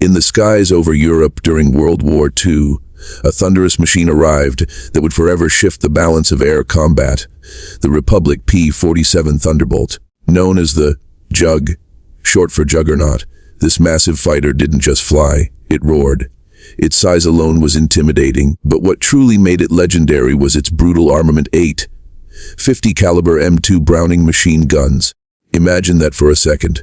In the skies over Europe during World War II, a thunderous machine arrived that would forever shift the balance of air combat, the Republic P-47 Thunderbolt. Known as the Jug, short for Juggernaut, this massive fighter didn't just fly, it roared. Its size alone was intimidating, but what truly made it legendary was its brutal armament: 8 50 caliber M2 Browning machine guns. Imagine that for a second.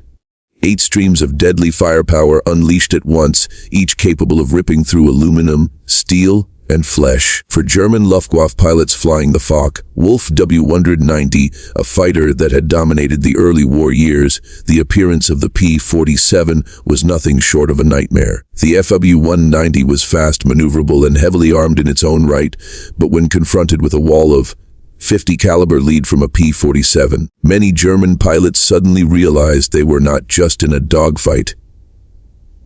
8 streams of deadly firepower unleashed at once, each capable of ripping through aluminum, steel, and flesh. For German Luftwaffe pilots flying the Foch, Wolf FW-190, a fighter that had dominated the early war years, the appearance of the P-47 was nothing short of a nightmare. The FW-190 was fast, maneuverable, and heavily armed in its own right, but when confronted with a wall of 50 caliber lead from a P-47, many German pilots suddenly realized they were not just in a dogfight.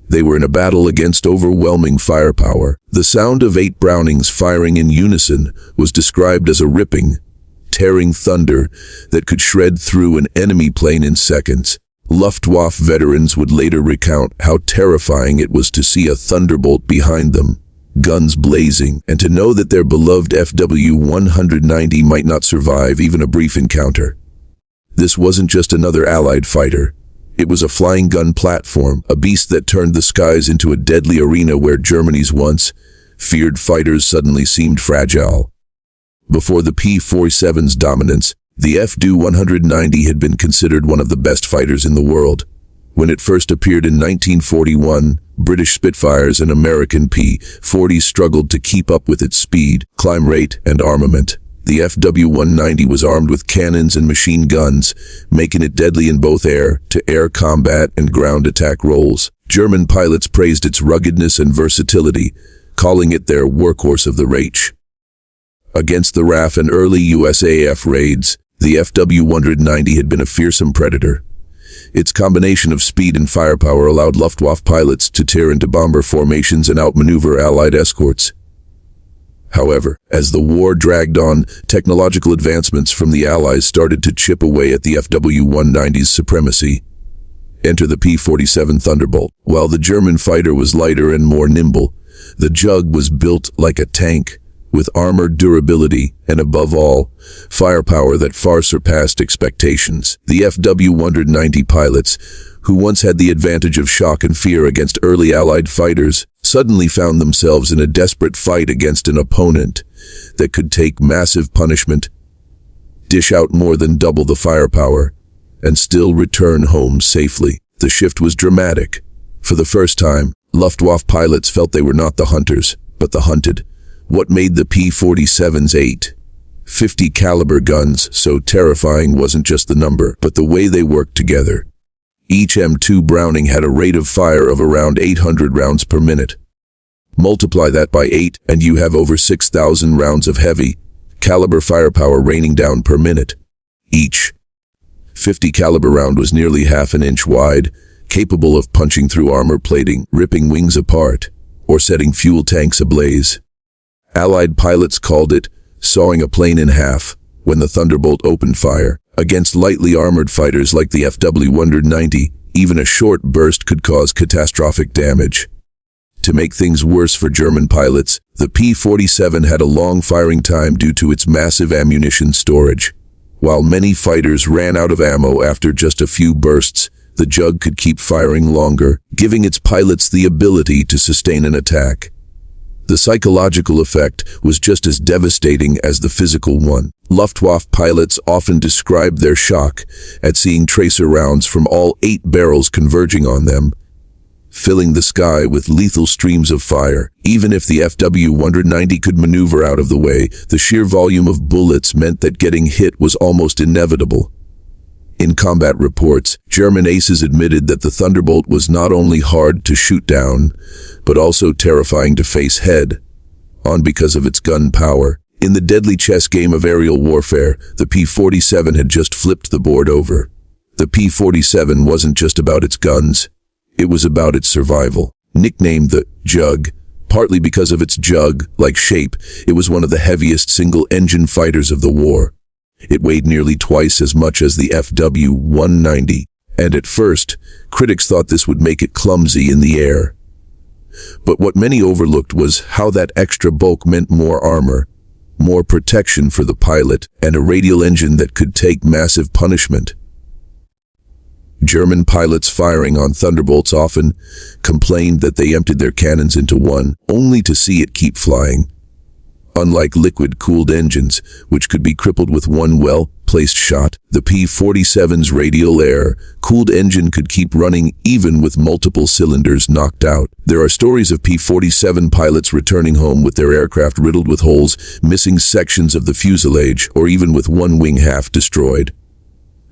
They were in a battle against overwhelming firepower. The sound of 8 Brownings firing in unison was described as a ripping, tearing thunder that could shred through an enemy plane in seconds. Luftwaffe veterans would later recount how terrifying it was to see a Thunderbolt behind them, guns blazing, and to know that their beloved FW-190 might not survive even a brief encounter. This wasn't just another Allied fighter. It was a flying gun platform, a beast that turned the skies into a deadly arena where Germany's once feared fighters suddenly seemed fragile. Before the P-47's dominance, the FW-190 had been considered one of the best fighters in the world. When it first appeared in 1941, British Spitfires and American P-40s struggled to keep up with its speed, climb rate, and armament. The FW-190 was armed with cannons and machine guns, making it deadly in both air-to-air combat and ground attack roles. German pilots praised its ruggedness and versatility, calling it their workhorse of the Reich. Against the RAF and early USAF raids, the FW-190 had been a fearsome predator. Its combination of speed and firepower allowed Luftwaffe pilots to tear into bomber formations and outmaneuver Allied escorts. However, as the war dragged on, technological advancements from the Allies started to chip away at the FW-190's supremacy. Enter the P-47 Thunderbolt. While the German fighter was lighter and more nimble, the Jug was built like a tank, with armored durability and, above all, firepower that far surpassed expectations. The FW-190 pilots, who once had the advantage of shock and fear against early Allied fighters, suddenly found themselves in a desperate fight against an opponent that could take massive punishment, dish out more than double the firepower, and still return home safely. The shift was dramatic. For the first time, Luftwaffe pilots felt they were not the hunters, but the hunted. What made the P-47's 8 50 caliber guns so terrifying wasn't just the number, but the way they worked together. Each M2 Browning had a rate of fire of around 800 rounds per minute. Multiply that by 8 and you have over 6,000 rounds of heavy caliber firepower raining down per minute. Each 50 caliber round was nearly half an inch wide, capable of punching through armor plating, ripping wings apart, or setting fuel tanks ablaze. Allied pilots called it sawing a plane in half when the Thunderbolt opened fire. Against lightly armored fighters like the FW-190, even a short burst could cause catastrophic damage. To make things worse for German pilots, the P-47 had a long firing time due to its massive ammunition storage. While many fighters ran out of ammo after just a few bursts, the Jug could keep firing longer, giving its pilots the ability to sustain an attack. The psychological effect was just as devastating as the physical one. Luftwaffe pilots often described their shock at seeing tracer rounds from all 8 barrels converging on them, filling the sky with lethal streams of fire. Even if the FW-190 could maneuver out of the way, the sheer volume of bullets meant that getting hit was almost inevitable. In combat reports, German aces admitted that the Thunderbolt was not only hard to shoot down, but also terrifying to face head-on because of its gun power. In the deadly chess game of aerial warfare, the P-47 had just flipped the board over. The P-47 wasn't just about its guns, it was about its survival. Nicknamed the Jug, partly because of its jug-like shape, it was one of the heaviest single-engine fighters of the war. It weighed nearly twice as much as the FW-190, and at first, critics thought this would make it clumsy in the air. But what many overlooked was how that extra bulk meant more armor, more protection for the pilot, and a radial engine that could take massive punishment. German pilots firing on Thunderbolts often complained that they emptied their cannons into one, only to see it keep flying. Unlike liquid-cooled engines, which could be crippled with one well-placed shot, the P-47's radial air-cooled engine could keep running even with multiple cylinders knocked out. There are stories of P-47 pilots returning home with their aircraft riddled with holes, missing sections of the fuselage, or even with one wing half destroyed.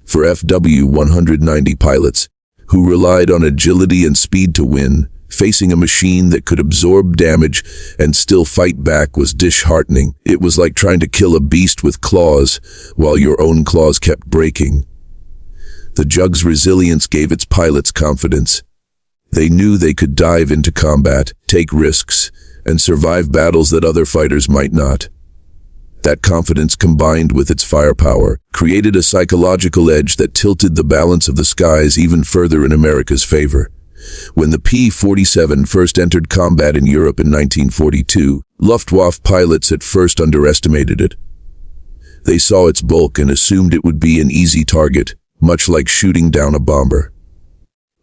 For FW-190 pilots, who relied on agility and speed to win, facing a machine that could absorb damage and still fight back was disheartening. It was like trying to kill a beast with claws, while your own claws kept breaking. The Jug's resilience gave its pilots confidence. They knew they could dive into combat, take risks, and survive battles that other fighters might not. That confidence, combined with its firepower, created a psychological edge that tilted the balance of the skies even further in America's favor. When the P-47 first entered combat in Europe in 1942, Luftwaffe pilots at first underestimated it. They saw its bulk and assumed it would be an easy target, much like shooting down a bomber.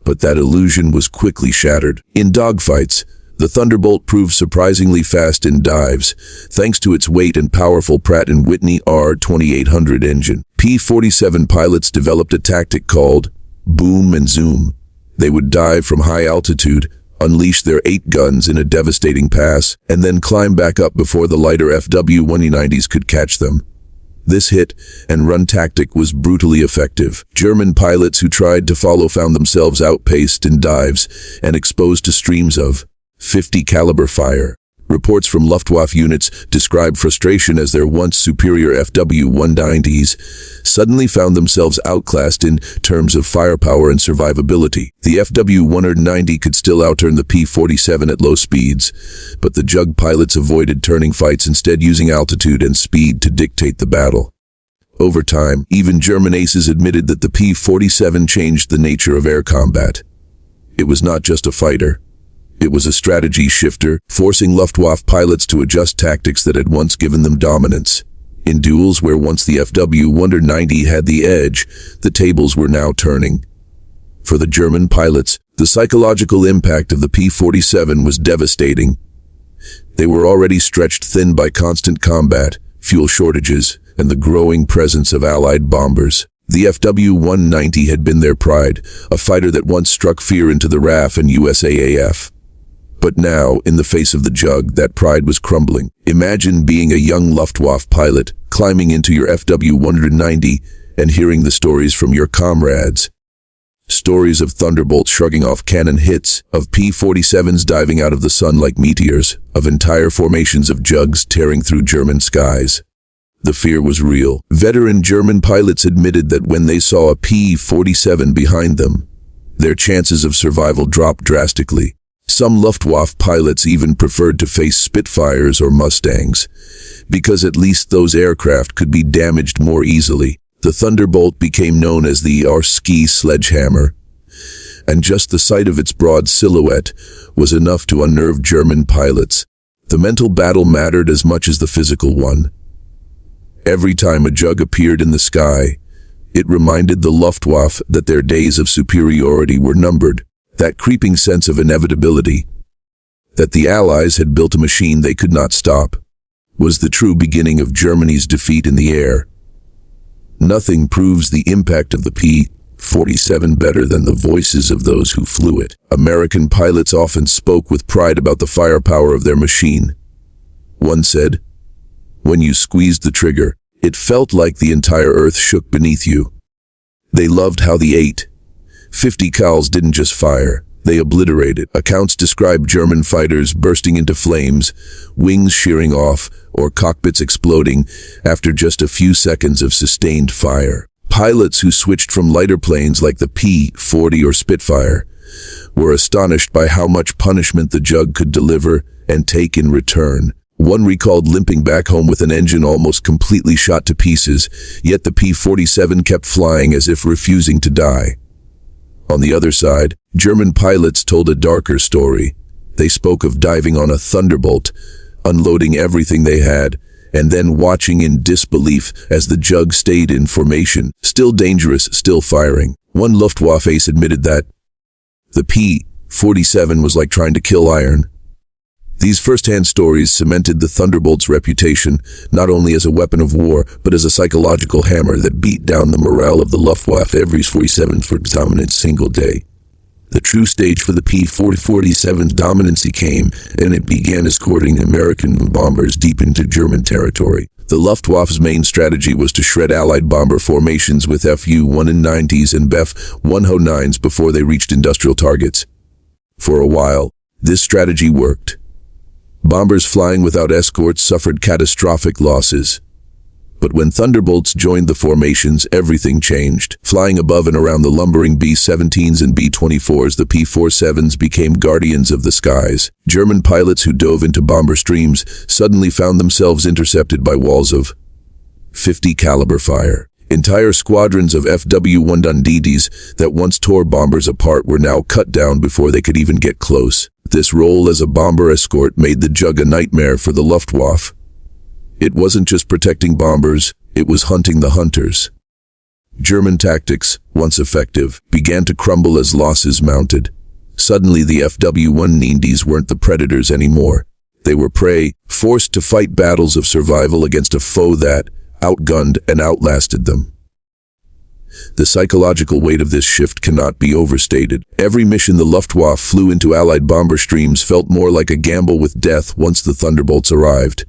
But that illusion was quickly shattered. In dogfights, the Thunderbolt proved surprisingly fast in dives, thanks to its weight and powerful Pratt & Whitney R2800 engine. P-47 pilots developed a tactic called boom and zoom. They would dive from high altitude, unleash their 8 guns in a devastating pass, and then climb back up before the lighter FW-190s could catch them. This hit-and-run tactic was brutally effective. German pilots who tried to follow found themselves outpaced in dives and exposed to streams of 50 caliber fire. Reports from Luftwaffe units describe frustration as their once superior FW-190s suddenly found themselves outclassed in terms of firepower and survivability. The FW-190 could still outturn the P-47 at low speeds, but the Jug pilots avoided turning fights, instead using altitude and speed to dictate the battle. Over time, even German aces admitted that the P-47 changed the nature of air combat. It was not just a fighter. It was a strategy shifter, forcing Luftwaffe pilots to adjust tactics that had once given them dominance. In duels where once the FW-190 had the edge, the tables were now turning. For the German pilots, the psychological impact of the P-47 was devastating. They were already stretched thin by constant combat, fuel shortages, and the growing presence of Allied bombers. The FW-190 had been their pride, a fighter that once struck fear into the RAF and USAAF. But now, in the face of the Jug, that pride was crumbling. Imagine being a young Luftwaffe pilot, climbing into your FW-190 and hearing the stories from your comrades. Stories of Thunderbolts shrugging off cannon hits, of P-47s diving out of the sun like meteors, of entire formations of Jugs tearing through German skies. The fear was real. Veteran German pilots admitted that when they saw a P-47 behind them, their chances of survival dropped drastically. Some Luftwaffe pilots even preferred to face Spitfires or Mustangs, because at least those aircraft could be damaged more easily. The Thunderbolt became known as the ski sledgehammer, and just the sight of its broad silhouette was enough to unnerve German pilots. The mental battle mattered as much as the physical one. Every time a Jug appeared in the sky, it reminded the Luftwaffe that their days of superiority were numbered. That creeping sense of inevitability, that the Allies had built a machine they could not stop, was the true beginning of Germany's defeat in the air. Nothing proves the impact of the P-47 better than the voices of those who flew it. American pilots often spoke with pride about the firepower of their machine. One said, "When you squeezed the trigger, it felt like the entire earth shook beneath you." They loved how the 50 cals didn't just fire, they obliterated. Accounts describe German fighters bursting into flames, wings shearing off, or cockpits exploding after just a few seconds of sustained fire. Pilots who switched from lighter planes like the P-40 or Spitfire were astonished by how much punishment the Jug could deliver and take in return. One recalled limping back home with an engine almost completely shot to pieces, yet the P-47 kept flying as if refusing to die. On the other side, German pilots told a darker story. They spoke of diving on a Thunderbolt, unloading everything they had, and then watching in disbelief as the Jug stayed in formation, still dangerous, still firing. One Luftwaffe ace admitted that the P-47 was like trying to kill iron. These first-hand stories cemented the Thunderbolt's reputation not only as a weapon of war, but as a psychological hammer that beat down the morale of the Luftwaffe every 47 for dominant single day. The true stage for the P-47's dominancy came, and it began escorting American bombers deep into German territory. The Luftwaffe's main strategy was to shred Allied bomber formations with FW-190s and FW-190s before they reached industrial targets. For a while, this strategy worked. Bombers flying without escorts suffered catastrophic losses. But when Thunderbolts joined the formations, everything changed. Flying above and around the lumbering B-17s and B-24s, the P-47s became guardians of the skies. German pilots who dove into bomber streams suddenly found themselves intercepted by walls of 50 caliber fire. Entire squadrons of FW-190s that once tore bombers apart were now cut down before they could even get close. This role as a bomber escort made the Jug a nightmare for the Luftwaffe. It wasn't just protecting bombers, it was hunting the hunters. German tactics, once effective, began to crumble as losses mounted. Suddenly the FW-190s weren't the predators anymore. They were prey, forced to fight battles of survival against a foe that outgunned and outlasted them. The psychological weight of this shift cannot be overstated. Every mission the Luftwaffe flew into Allied bomber streams felt more like a gamble with death once the Thunderbolts arrived.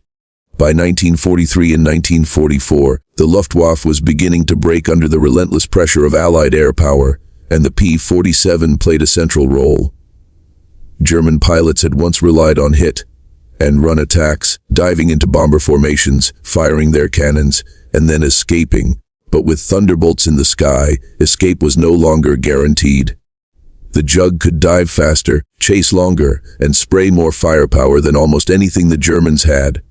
By 1943 and 1944, the Luftwaffe was beginning to break under the relentless pressure of Allied air power, and the P-47 played a central role. German pilots had once relied on hit-and-run attacks, diving into bomber formations, firing their cannons, and then escaping. But with Thunderbolts in the sky, escape was no longer guaranteed. The Jug could dive faster, chase longer, and spray more firepower than almost anything the Germans had.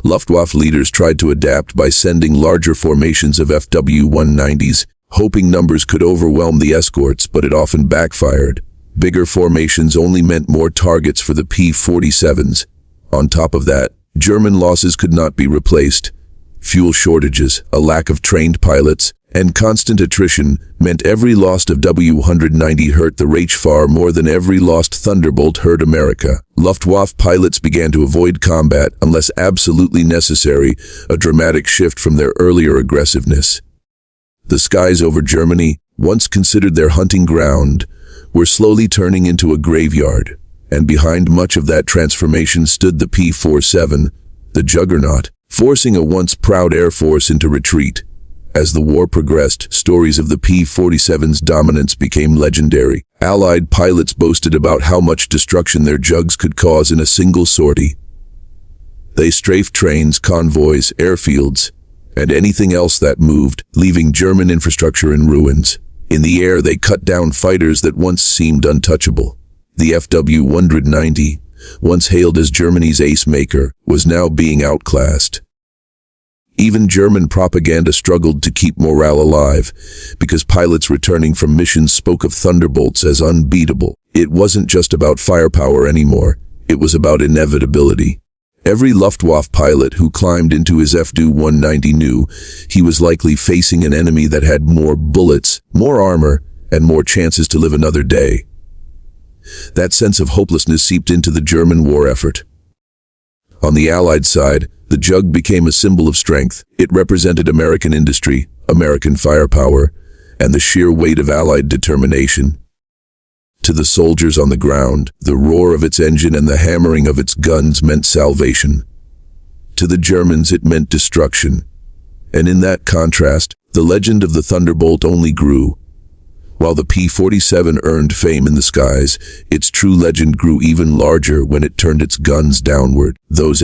Luftwaffe leaders tried to adapt by sending larger formations of FW-190s, hoping numbers could overwhelm the escorts, but it often backfired. Bigger formations only meant more targets for the P-47s. On top of that, German losses could not be replaced. Fuel shortages, a lack of trained pilots, and constant attrition meant every lost FW-190 hurt the Reich far more than every lost Thunderbolt hurt America. Luftwaffe pilots began to avoid combat unless absolutely necessary, a dramatic shift from their earlier aggressiveness. The skies over Germany, once considered their hunting ground, were slowly turning into a graveyard, and behind much of that transformation stood the P-47, the Juggernaut, forcing a once proud air force into retreat. As the war progressed, stories of the P-47's dominance became legendary. Allied pilots boasted about how much destruction their Jugs could cause in a single sortie. They strafed trains, convoys, airfields, and anything else that moved, leaving German infrastructure in ruins. In the air, they cut down fighters that once seemed untouchable. The FW-190, once hailed as Germany's ace maker, was now being outclassed. Even German propaganda struggled to keep morale alive, because pilots returning from missions spoke of Thunderbolts as unbeatable. It wasn't just about firepower anymore, it was about inevitability. Every Luftwaffe pilot who climbed into his FW-190 knew he was likely facing an enemy that had more bullets, more armor, and more chances to live another day. That sense of hopelessness seeped into the German war effort. On the Allied side, the Jug became a symbol of strength. It represented American industry, American firepower, and the sheer weight of Allied determination. To the soldiers on the ground, the roar of its engine and the hammering of its guns meant salvation. To the Germans, it meant destruction. And in that contrast, the legend of the Thunderbolt only grew. While the P-47 earned fame in the skies, its true legend grew even larger when it turned its guns downward. Those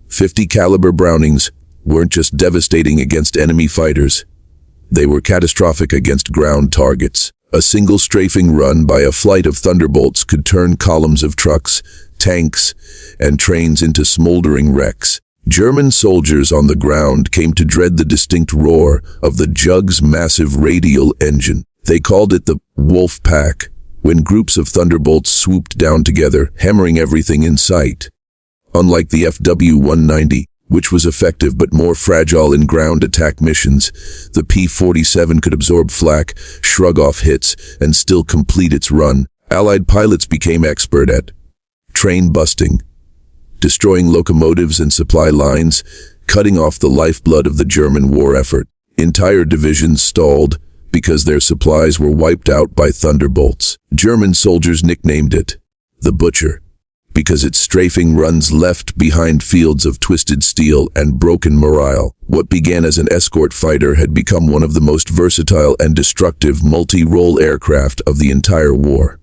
50 caliber Brownings weren't just devastating against enemy fighters. They were catastrophic against ground targets. A single strafing run by a flight of Thunderbolts could turn columns of trucks, tanks, and trains into smoldering wrecks. German soldiers on the ground came to dread the distinct roar of the Jug's massive radial engine. They called it the Wolf Pack, when groups of Thunderbolts swooped down together, hammering everything in sight. Unlike the FW-190, which was effective but more fragile in ground attack missions, the P-47 could absorb flak, shrug off hits, and still complete its run. Allied pilots became expert at train busting, destroying locomotives and supply lines, cutting off the lifeblood of the German war effort. Entire divisions stalled because their supplies were wiped out by Thunderbolts. German soldiers nicknamed it the Butcher, because its strafing runs left behind fields of twisted steel and broken morale. What began as an escort fighter had become one of the most versatile and destructive multi-role aircraft of the entire war.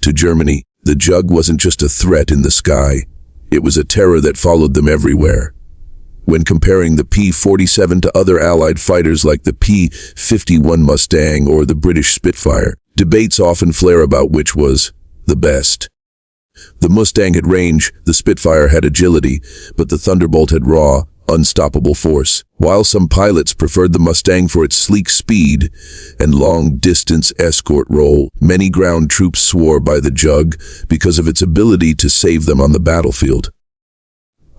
To Germany, the Jug wasn't just a threat in the sky, it was a terror that followed them everywhere. When comparing the P-47 to other Allied fighters like the P-51 Mustang or the British Spitfire, debates often flare about which was the best. The Mustang had range, the Spitfire had agility, but the Thunderbolt had raw, unstoppable force. While some pilots preferred the Mustang for its sleek speed and long-distance escort role, many ground troops swore by the Jug because of its ability to save them on the battlefield.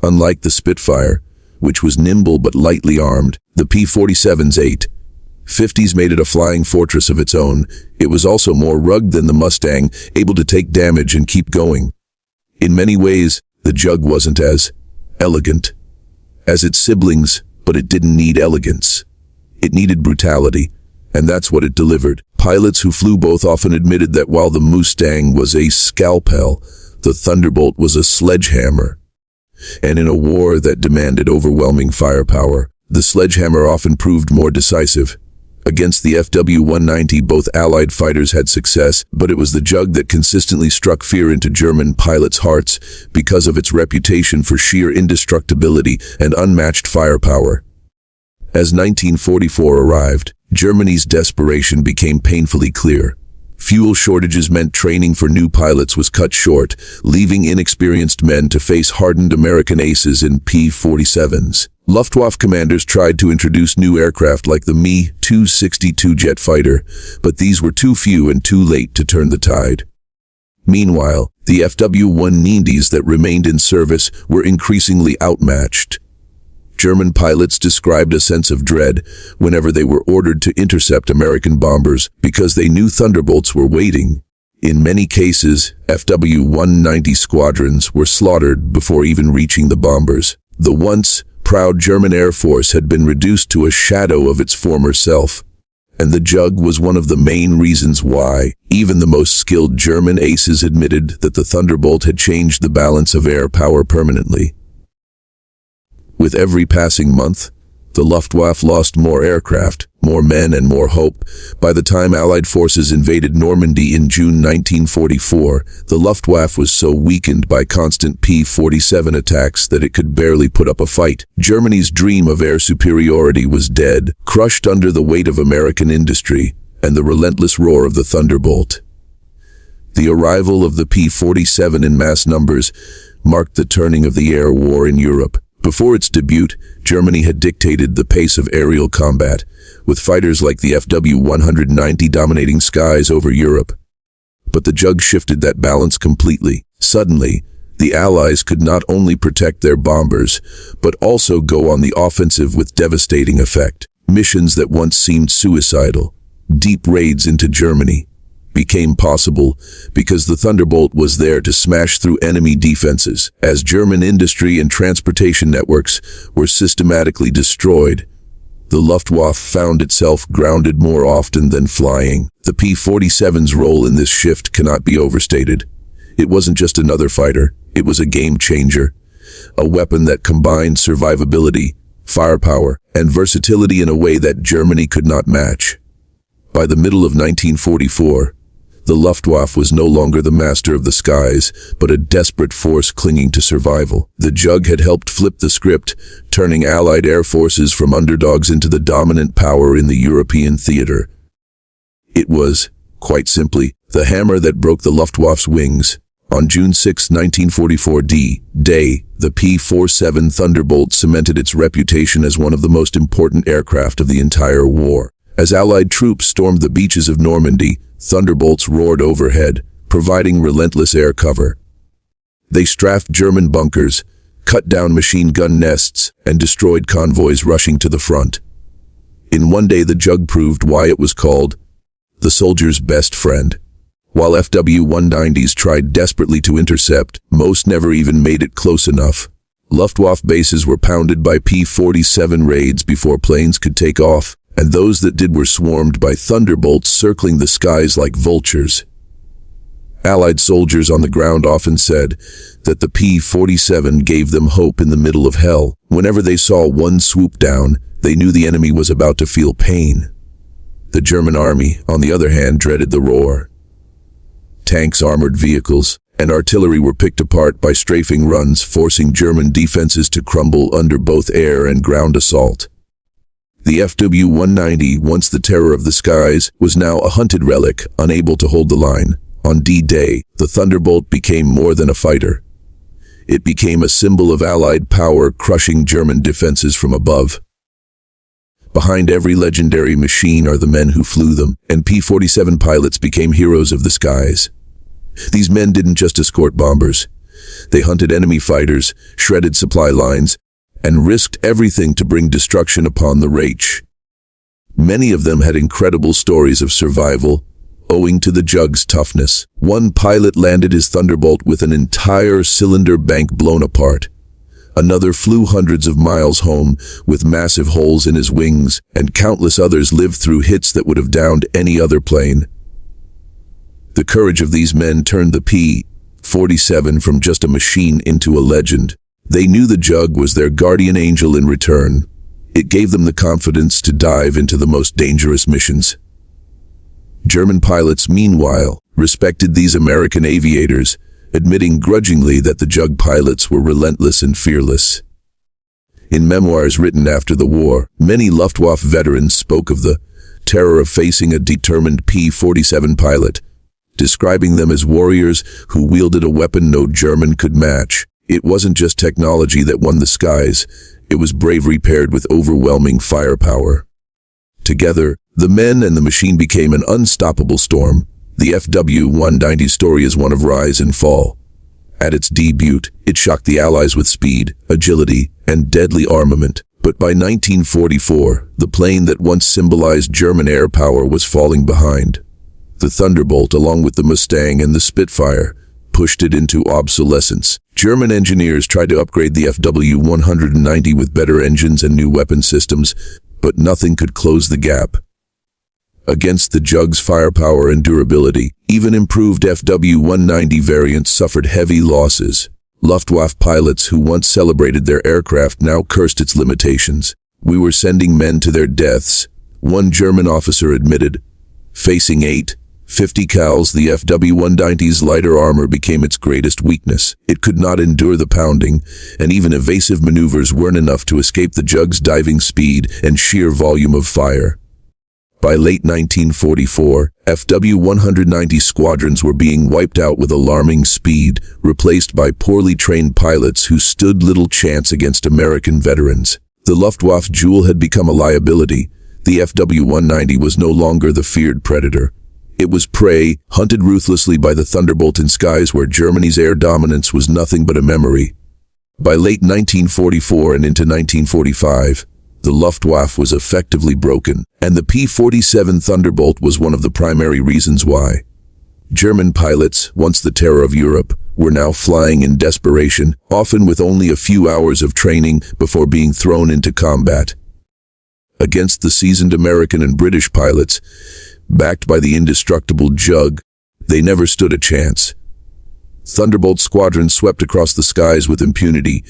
Unlike the Spitfire, which was nimble but lightly armed, the P-47's 8.50s made it a flying fortress of its own. It was also more rugged than the Mustang, able to take damage and keep going. In many ways, the Jug wasn't as elegant as its siblings, but it didn't need elegance. It needed brutality, and that's what it delivered. Pilots who flew both often admitted that while the Mustang was a scalpel, the Thunderbolt was a sledgehammer. And in a war that demanded overwhelming firepower, the sledgehammer often proved more decisive. Against the FW-190, both Allied fighters had success, but it was the Jug that consistently struck fear into German pilots' hearts because of its reputation for sheer indestructibility and unmatched firepower. As 1944 arrived, Germany's desperation became painfully clear. Fuel shortages meant training for new pilots was cut short, leaving inexperienced men to face hardened American aces in P-47s. Luftwaffe commanders tried to introduce new aircraft like the Me-262 jet fighter, but these were too few and too late to turn the tide. Meanwhile, the FW-190s that remained in service were increasingly outmatched. German pilots described a sense of dread whenever they were ordered to intercept American bombers because they knew Thunderbolts were waiting. In many cases, FW-190 squadrons were slaughtered before even reaching the bombers. The once proud German Air Force had been reduced to a shadow of its former self, and the Jug was one of the main reasons why. Even the most skilled German aces admitted that the Thunderbolt had changed the balance of air power permanently. With every passing month, the Luftwaffe lost more aircraft, more men, and more hope. By the time Allied forces invaded Normandy in June 1944, the Luftwaffe was so weakened by constant P-47 attacks that it could barely put up a fight. Germany's dream of air superiority was dead, crushed under the weight of American industry and the relentless roar of the Thunderbolt. The arrival of the P-47 in mass numbers marked the turning of the air war in Europe. Before its debut, Germany had dictated the pace of aerial combat, with fighters like the FW-190 dominating skies over Europe. But the Jug shifted that balance completely. Suddenly, the Allies could not only protect their bombers, but also go on the offensive with devastating effect. Missions that once seemed suicidal, deep raids into Germany, became possible because the Thunderbolt was there to smash through enemy defenses. As German industry and transportation networks were systematically destroyed, the Luftwaffe found itself grounded more often than flying. The P-47's role in this shift cannot be overstated. It wasn't just another fighter, it was a game changer, a weapon that combined survivability, firepower, and versatility in a way that Germany could not match. By the middle of 1944, the Luftwaffe was no longer the master of the skies, but a desperate force clinging to survival. The Jug had helped flip the script, turning Allied air forces from underdogs into the dominant power in the European theater. It was, quite simply, the hammer that broke the Luftwaffe's wings. On June 6, 1944 D-Day, the P-47 Thunderbolt cemented its reputation as one of the most important aircraft of the entire war. As Allied troops stormed the beaches of Normandy, Thunderbolts roared overhead, providing relentless air cover. They strafed German bunkers, cut down machine gun nests, and destroyed convoys rushing to the front. In one day, the Jug proved why it was called the soldier's best friend. While FW-190s tried desperately to intercept, most never even made it close enough. Luftwaffe bases were pounded by P-47 raids before planes could take off, and those that did were swarmed by Thunderbolts circling the skies like vultures. Allied soldiers on the ground often said that the P-47 gave them hope in the middle of hell. Whenever they saw one swoop down, they knew the enemy was about to feel pain. The German army, on the other hand, dreaded the roar. Tanks, armored vehicles, and artillery were picked apart by strafing runs, forcing German defenses to crumble under both air and ground assault. The FW-190, once the terror of the skies, was now a hunted relic, unable to hold the line. On D-Day, the Thunderbolt became more than a fighter. It became a symbol of Allied power, crushing German defenses from above. Behind every legendary machine are the men who flew them, and P-47 pilots became heroes of the skies. These men didn't just escort bombers. They hunted enemy fighters, shredded supply lines, and risked everything to bring destruction upon the Reich. Many of them had incredible stories of survival, owing to the Jug's toughness. One pilot landed his Thunderbolt with an entire cylinder bank blown apart. Another flew hundreds of miles home with massive holes in his wings, and countless others lived through hits that would have downed any other plane. The courage of these men turned the P-47 from just a machine into a legend. They knew the Jug was their guardian angel in return. It gave them the confidence to dive into the most dangerous missions. German pilots, meanwhile, respected these American aviators, admitting grudgingly that the Jug pilots were relentless and fearless. In memoirs written after the war, many Luftwaffe veterans spoke of the terror of facing a determined P-47 pilot, describing them as warriors who wielded a weapon no German could match. It wasn't just technology that won the skies, it was bravery paired with overwhelming firepower. Together, the men and the machine became an unstoppable storm. The FW-190 story is one of rise and fall. At its debut, it shocked the Allies with speed, agility, and deadly armament. But by 1944, the plane that once symbolized German air power was falling behind. The Thunderbolt, along with the Mustang and the Spitfire, pushed it into obsolescence. German engineers tried to upgrade the FW-190 with better engines and new weapon systems, but nothing could close the gap. Against the Jug's firepower and durability, even improved FW-190 variants suffered heavy losses. Luftwaffe pilots who once celebrated their aircraft now cursed its limitations. "We were sending men to their deaths," one German officer admitted. Facing 850 cals, the FW-190's lighter armor became its greatest weakness. It could not endure the pounding, and even evasive maneuvers weren't enough to escape the Jug's diving speed and sheer volume of fire. By late 1944, FW-190 squadrons were being wiped out with alarming speed, replaced by poorly trained pilots who stood little chance against American veterans. The Luftwaffe jewel had become a liability. The FW-190 was no longer the feared predator. It was prey, hunted ruthlessly by the Thunderbolt in skies where Germany's air dominance was nothing but a memory. By late 1944 and into 1945, the Luftwaffe was effectively broken, and the P-47 Thunderbolt was one of the primary reasons why. German pilots, once the terror of Europe, were now flying in desperation, often with only a few hours of training before being thrown into combat. Against the seasoned American and British pilots, backed by the indestructible Jug, they never stood a chance. Thunderbolt squadrons swept across the skies with impunity,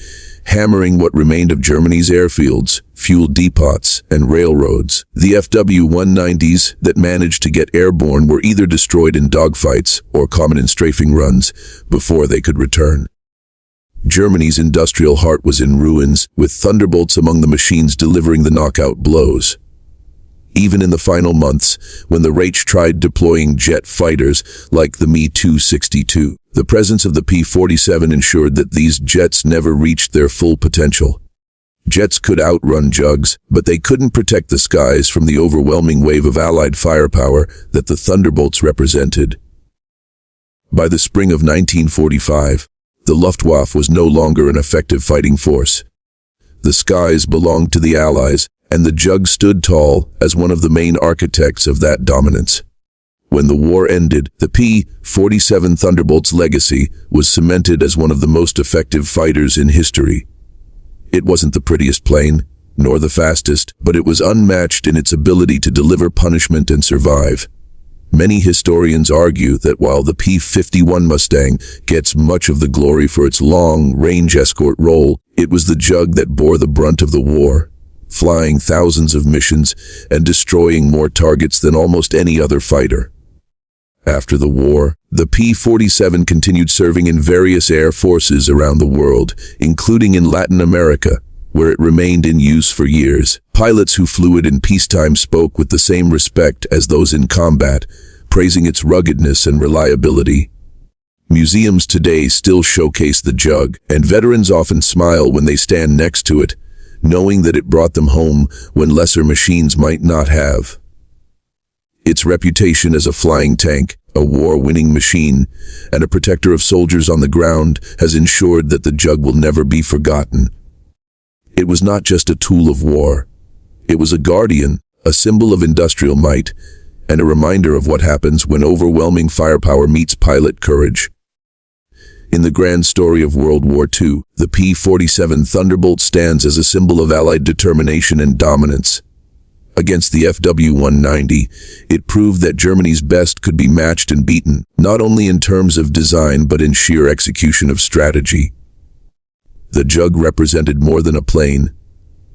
hammering what remained of Germany's airfields, fuel depots, and railroads. The FW-190s that managed to get airborne were either destroyed in dogfights or common in strafing runs before they could return. Germany's industrial heart was in ruins, with Thunderbolts among the machines delivering the knockout blows. Even in the final months, when the Reich tried deploying jet fighters like the Me-262, the presence of the P-47 ensured that these jets never reached their full potential. Jets could outrun Jugs, but they couldn't protect the skies from the overwhelming wave of Allied firepower that the Thunderbolts represented. By the spring of 1945, the Luftwaffe was no longer an effective fighting force. The skies belonged to the Allies, and the Jug stood tall as one of the main architects of that dominance. When the war ended, the P-47 Thunderbolt's legacy was cemented as one of the most effective fighters in history. It wasn't the prettiest plane, nor the fastest, but it was unmatched in its ability to deliver punishment and survive. Many historians argue that while the P-51 Mustang gets much of the glory for its long-range escort role, it was the Jug that bore the brunt of the war, flying thousands of missions and destroying more targets than almost any other fighter. After the war, the P-47 continued serving in various air forces around the world, including in Latin America, where it remained in use for years. Pilots who flew it in peacetime spoke with the same respect as those in combat, praising its ruggedness and reliability. Museums today still showcase the Jug, and veterans often smile when they stand next to it, knowing that it brought them home when lesser machines might not have. Its reputation as a flying tank, a war-winning machine, and a protector of soldiers on the ground has ensured that the Jug will never be forgotten. It was not just a tool of war. It was a guardian, a symbol of industrial might, and a reminder of what happens when overwhelming firepower meets pilot courage. In the grand story of World War II, the P-47 Thunderbolt stands as a symbol of Allied determination and dominance. Against the FW-190, it proved that Germany's best could be matched and beaten, not only in terms of design but in sheer execution of strategy. The Jug represented more than a plane.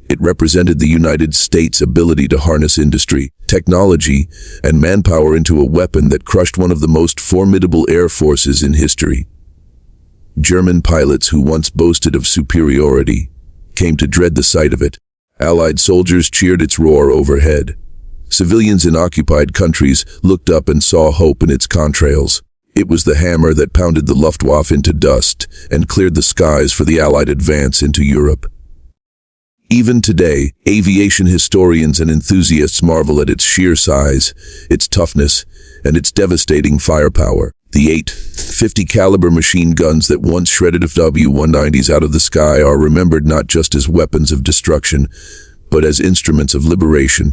It represented the United States' ability to harness industry, technology, and manpower into a weapon that crushed one of the most formidable air forces in history. German pilots who once boasted of superiority came to dread the sight of it. Allied soldiers cheered its roar overhead. Civilians in occupied countries looked up and saw hope in its contrails. It was the hammer that pounded the Luftwaffe into dust and cleared the skies for the Allied advance into Europe. Even today, aviation historians and enthusiasts marvel at its sheer size, its toughness, and its devastating firepower. The 8.50 caliber machine guns that once shredded FW-190s out of the sky are remembered not just as weapons of destruction, but as instruments of liberation.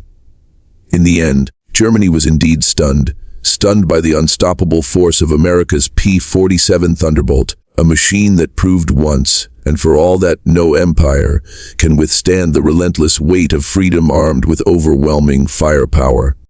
In the end, Germany was indeed stunned by the unstoppable force of America's P-47 Thunderbolt, a machine that proved once and for all that no empire can withstand the relentless weight of freedom armed with overwhelming firepower.